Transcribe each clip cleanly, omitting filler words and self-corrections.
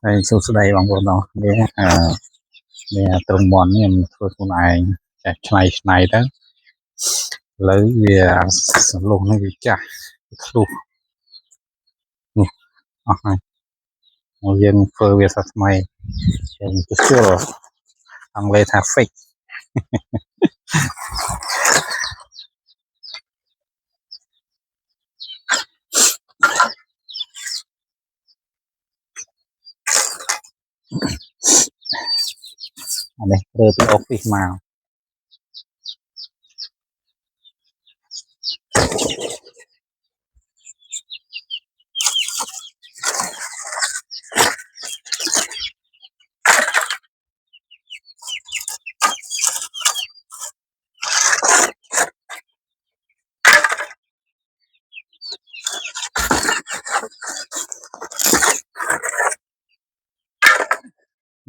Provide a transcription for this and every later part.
Đây số đây bằng bộ đó để trong món em thôi con này này này đó lấy về luôn nó bị chả luôn này một viên phơi về sát mày em cứ sure ăn lên thà fake đây đưa tới office mà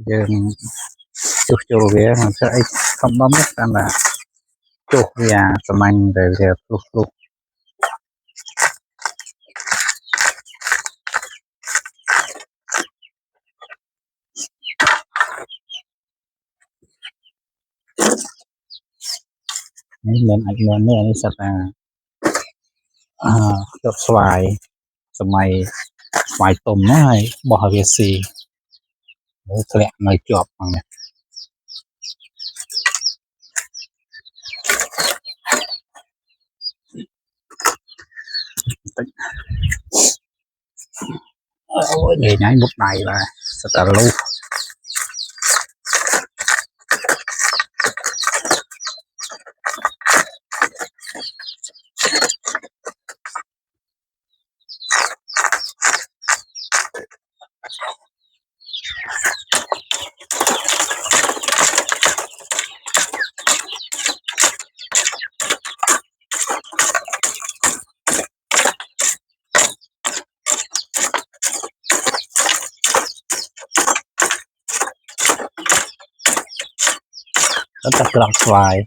giờ chụp chụp về mình sẽ không bấm hết là chụp về tầm anh rồi về chụp mình ảnh lên này sẽ là chụp xoài mày xoài tôm này bỏ về xì lẹ này chụp bằng này ôi để nhảy một này là rất là lâu rất là lọc xoài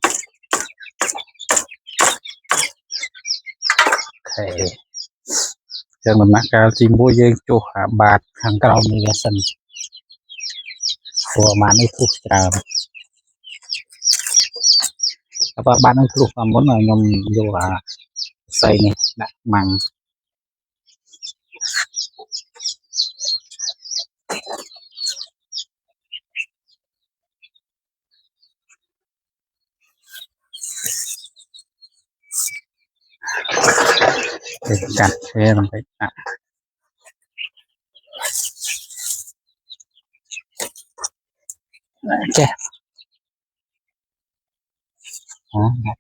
okay. Cho mình mắc cao chim bôi dây cho hạ bạt hàng cao như là sân của bạn ấy thuộc trà và bạn ấy thuộc là muốn là nhom vô là xây này đặt màng để chặt thế làm phải chè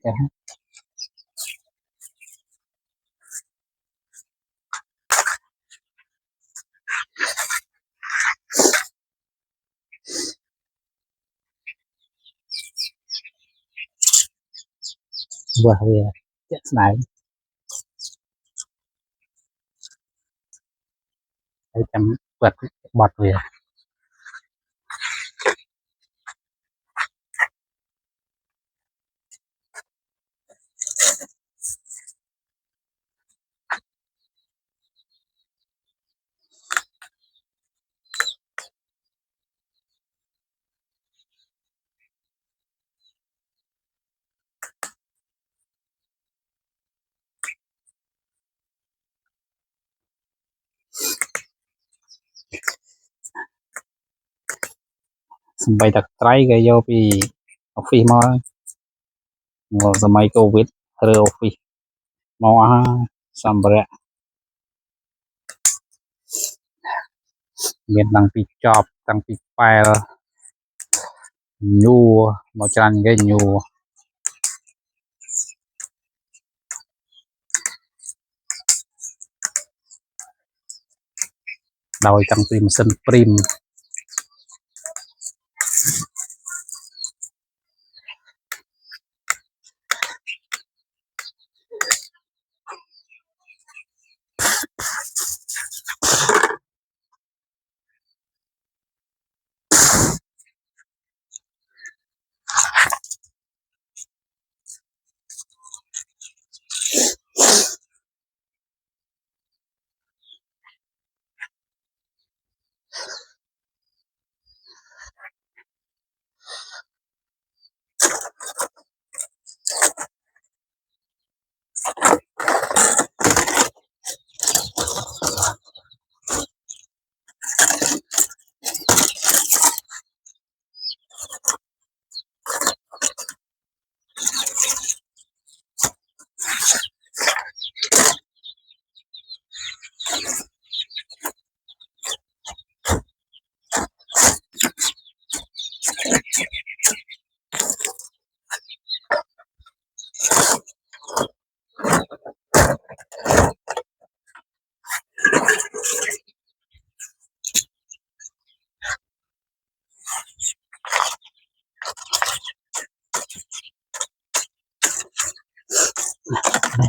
chè vừa về chết này để chăm vật bọt về sân bay đặt trái cái vô vì office mà ngồi sân bay covid rồi office mau sampai miền tăng pi chop tăng pi file nhu mau chăn cái nhu đòi tăng pi sân prim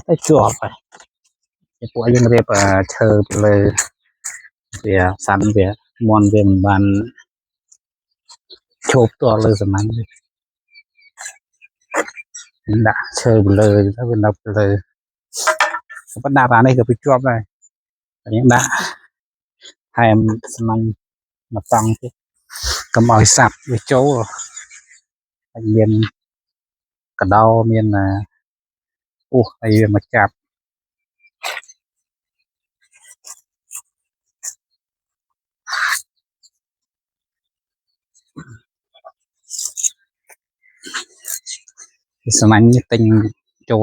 cái chuột này cái của dân riệp chờ lời về sẵn về mòn về bàn chụp to lời sẵn anh đã chờ lời các bên đọc lời bắt đạp vào đây cái chuột này những đã hai em sẵn anh mà tăng thế cầm mỏi sạp với chỗ anh miền cả đau miền là đây mà chạp thì sẵn anh tinh chỗ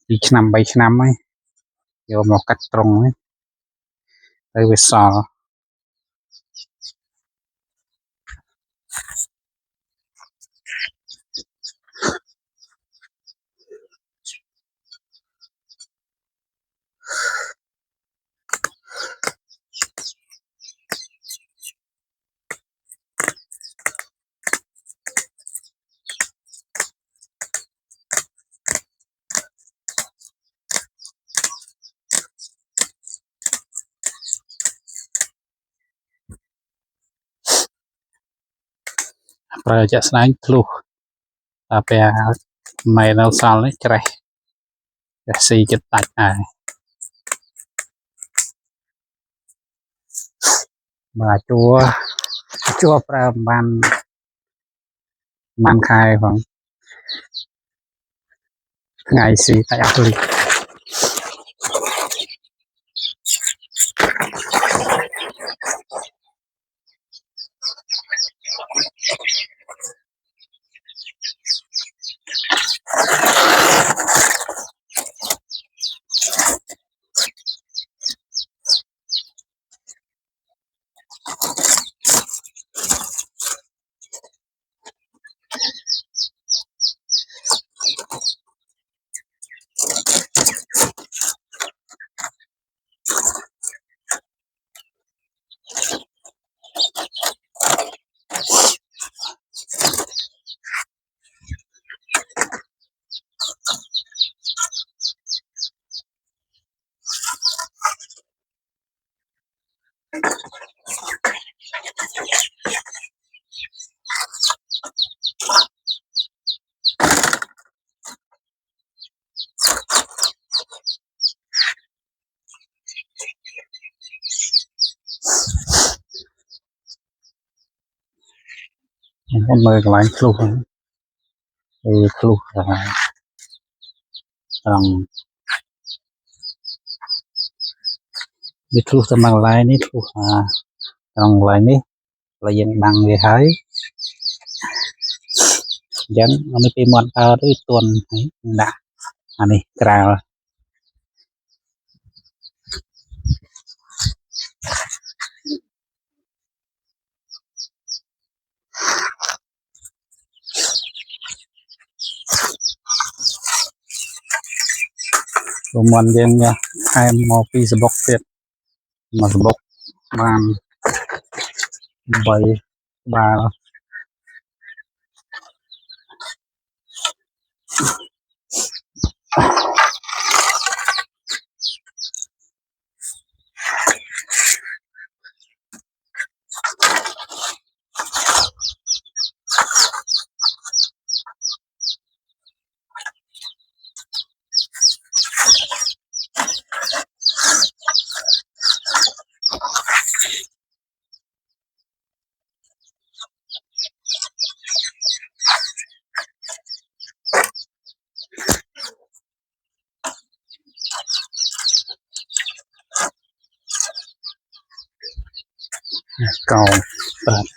đi năm bảy năm ấy vô một cách trông ấy tới với sò rồi chắc sẵn luôn ta bè mày đâu sao đấy trời xì chết tạch mà chua ban ban khai khoảng ngày xì tại ác liệt con mời cái lạnh luôn luôn rằng biết luôn tầm bằng lại nít luôn rằng lại nít là dân bằng về hái dân nó mới tìm món tao đối tuần ấy đã này cào món dân nha hai mò pi sờ bọc tiệt mà sờ bọc bàn bảy ba cầu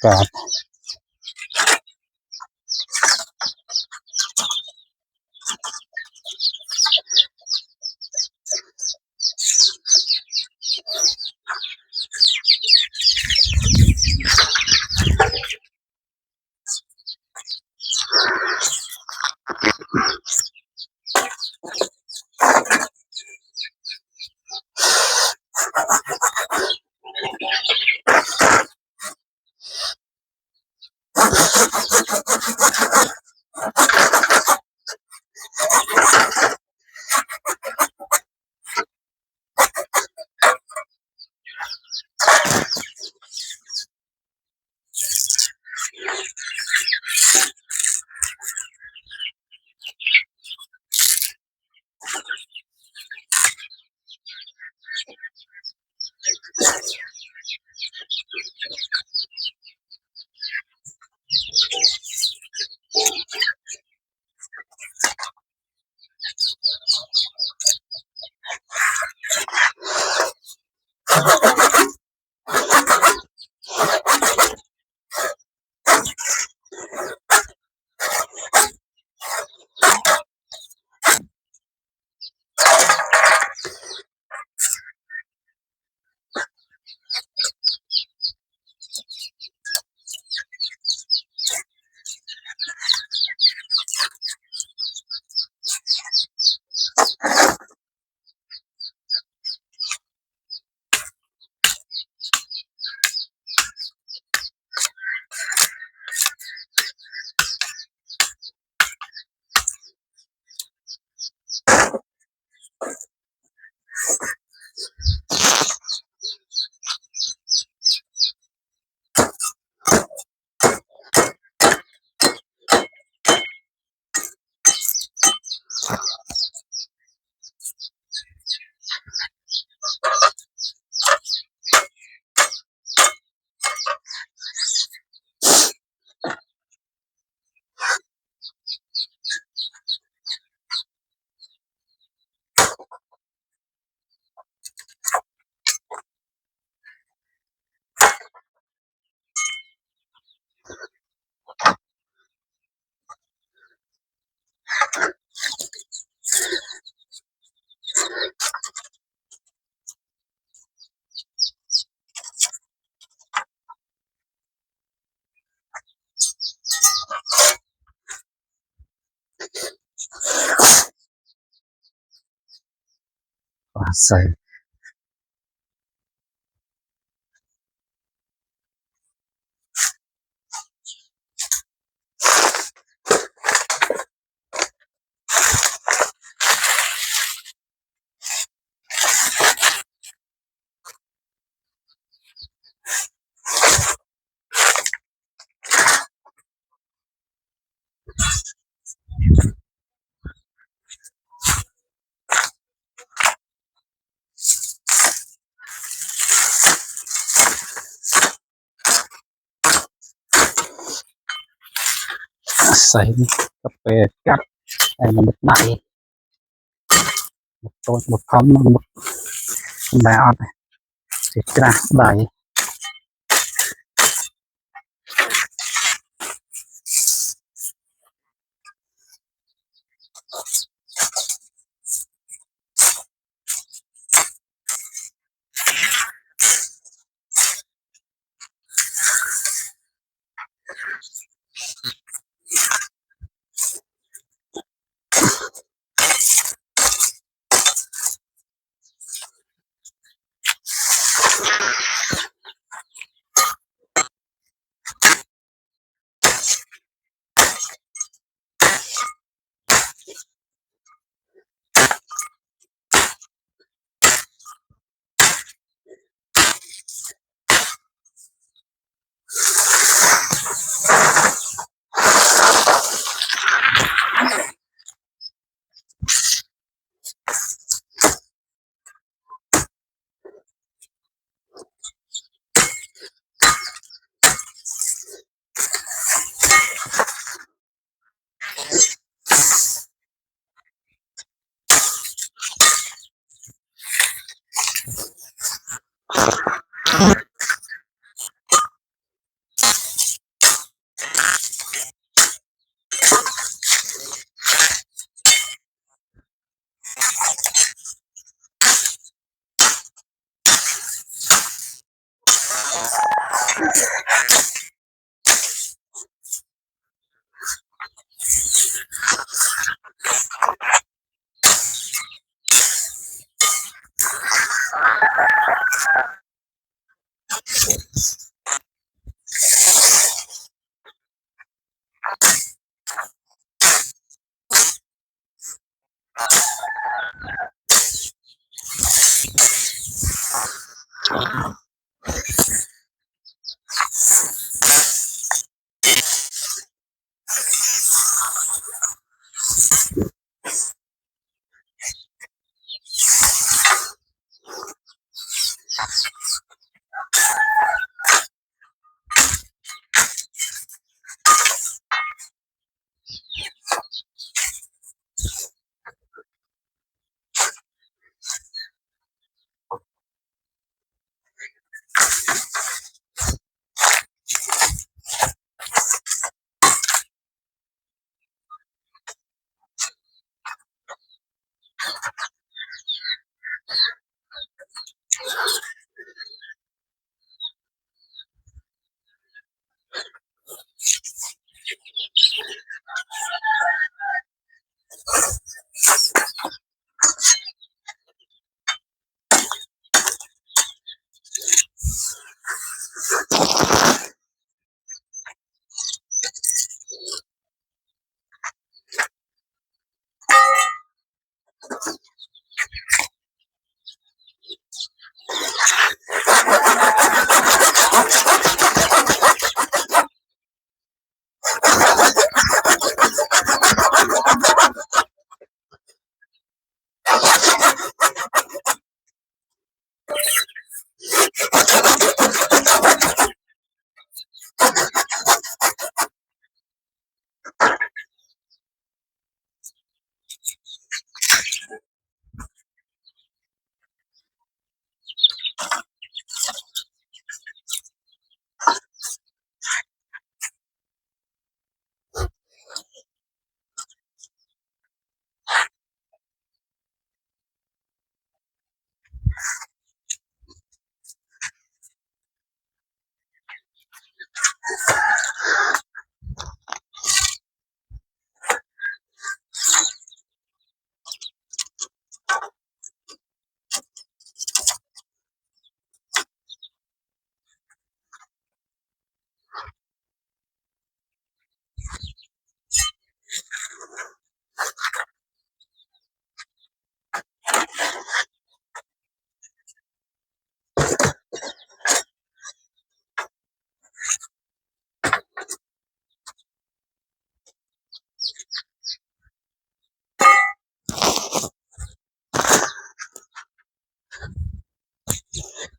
cạp Sai sai cà phê cắt hay là một đại một tôi một thống một đại thì ra đại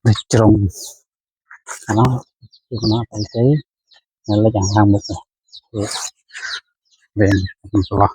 để trồng nó nó phải thế nên là chẳng làm một cái về lo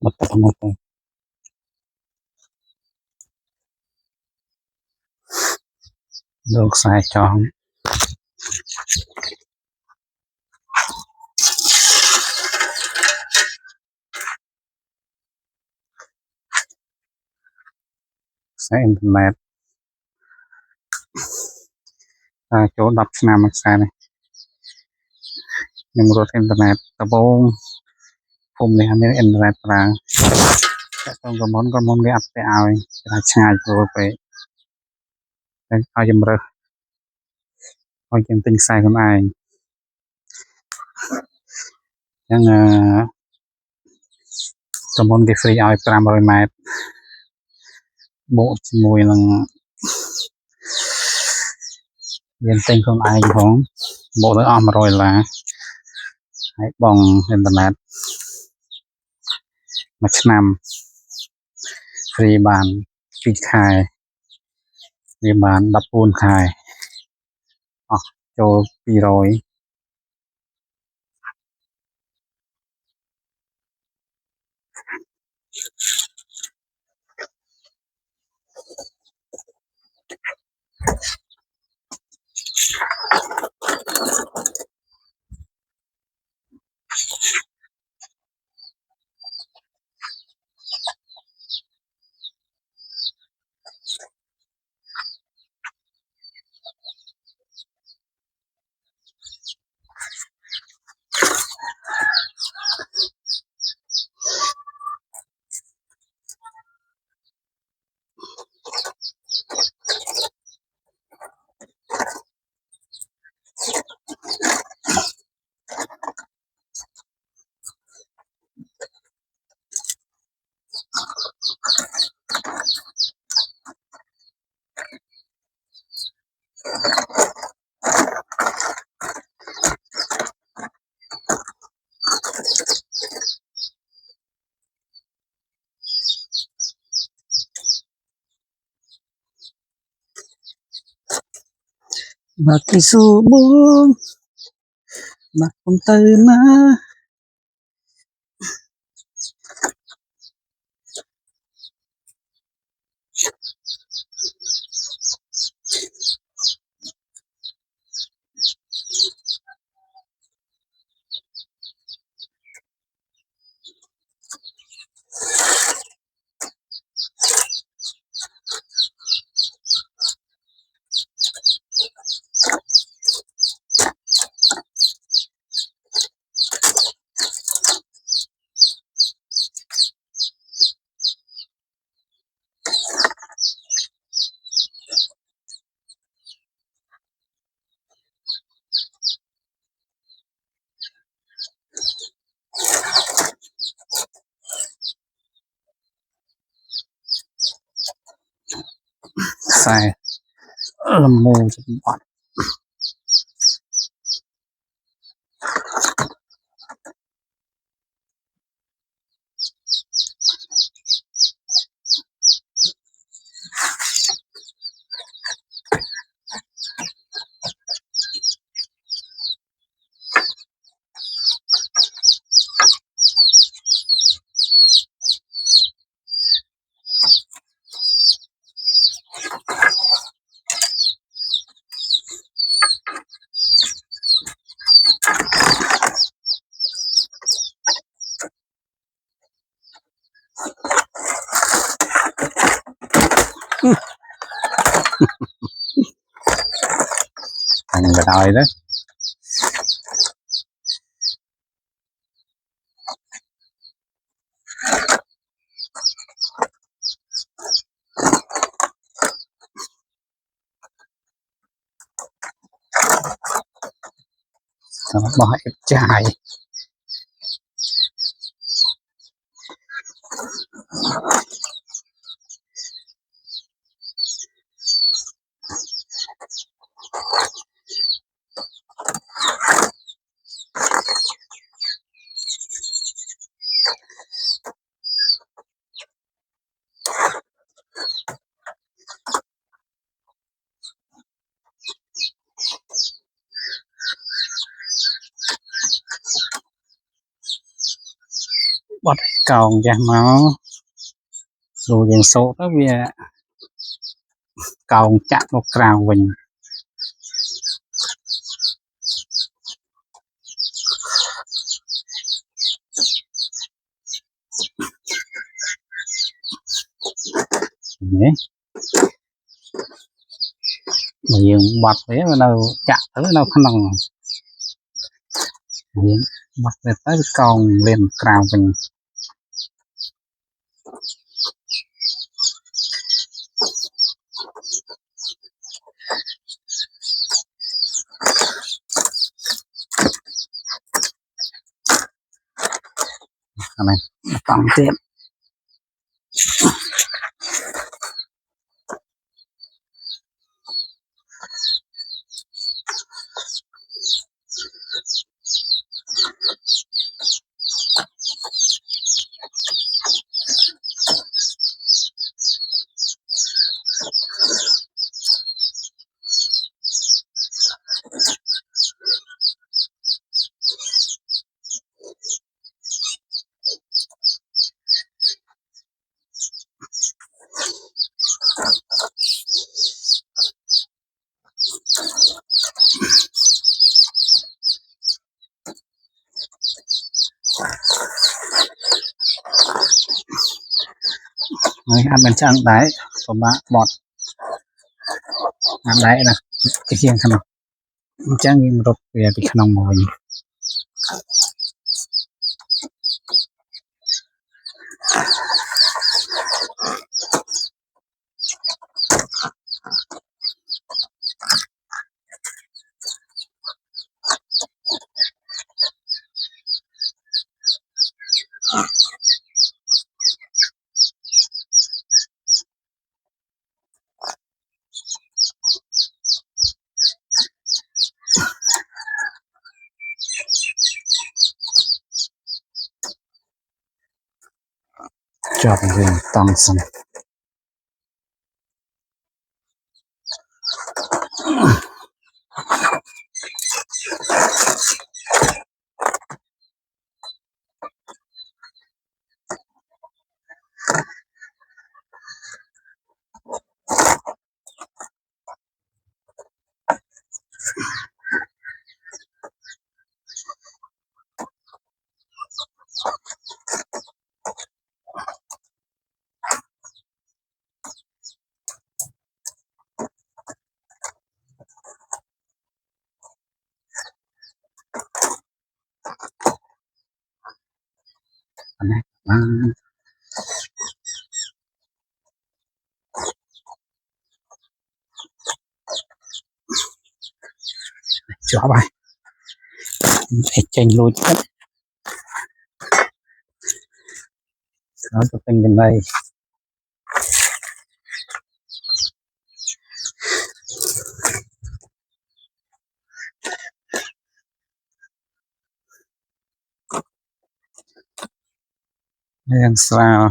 một tập một được sai cho sai internet chỗ đọc nam sai này nhưng rồi internet tập bông hôm nay hay internet là trong cái món cái app cái ao là chai rồi về ao chấm rơ ao chấm tinh sai con ai nhưng cái món cái free ao 500 mét bộ mùi là liên tinh con ai cũng bộ đỡ om rồi là hãy bằng internet một năm free bàn free khai free bàn đập buôn khai cho pi rồi và cái số bốn mà không từ na sai làm mù bọn thành cái đôi đó nó bỏ ép chai bọt còng ra máu rồi dần số đó vì còng chạm một cào mình nhé mà dừng bọt đấy mà đâu chạm tới đâu khăn lòng bọt về tới còng lên cào mình này tạm tiện mấy ăn bên trong đấy của bạn bọt ăn đấy nè cái riêng khăn chẳng như một về bị khăn mồi cho riêng tăng xong chó bài để tranh lối chết nó cho tình gần đây đang sao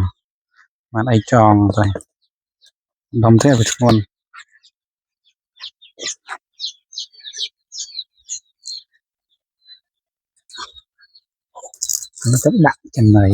mà đây tròn rồi đóng thế với con nó rất đậm chân này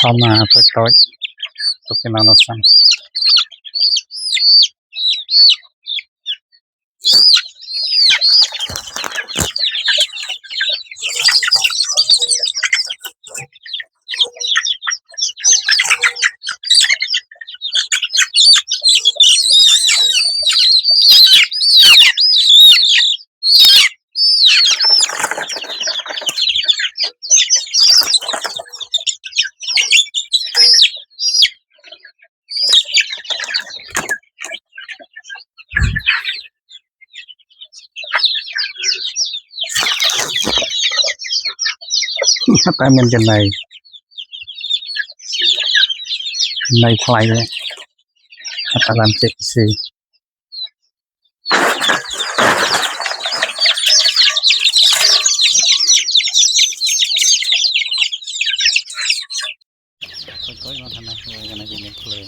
thom mà tôi cái nào nó xanh tại mình cái này thay đấy ta làm chết gì tôi nó thành này cái này bị nhiễm phơi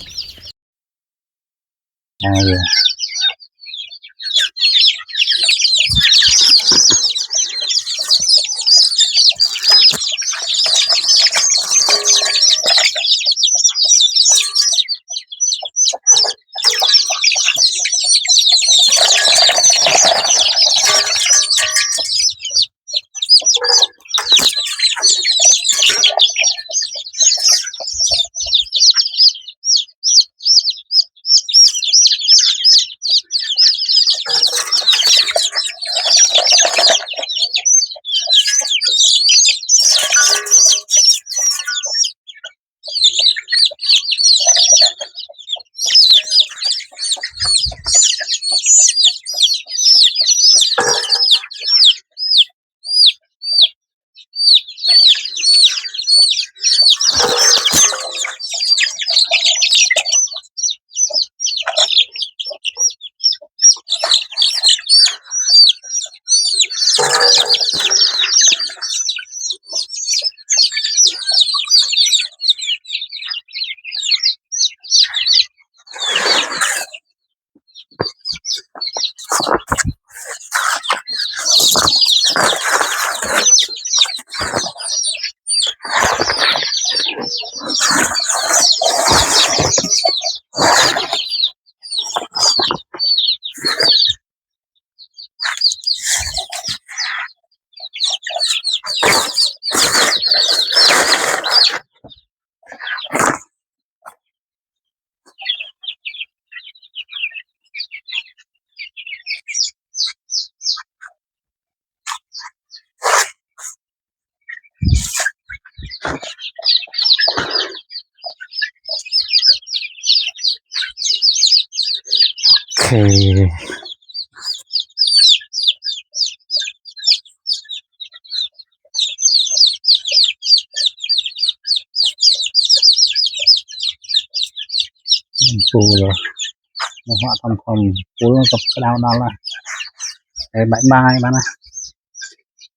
okay phù rồi một họa thầm phù nó tập cái đau đó là bye bye bạn ạ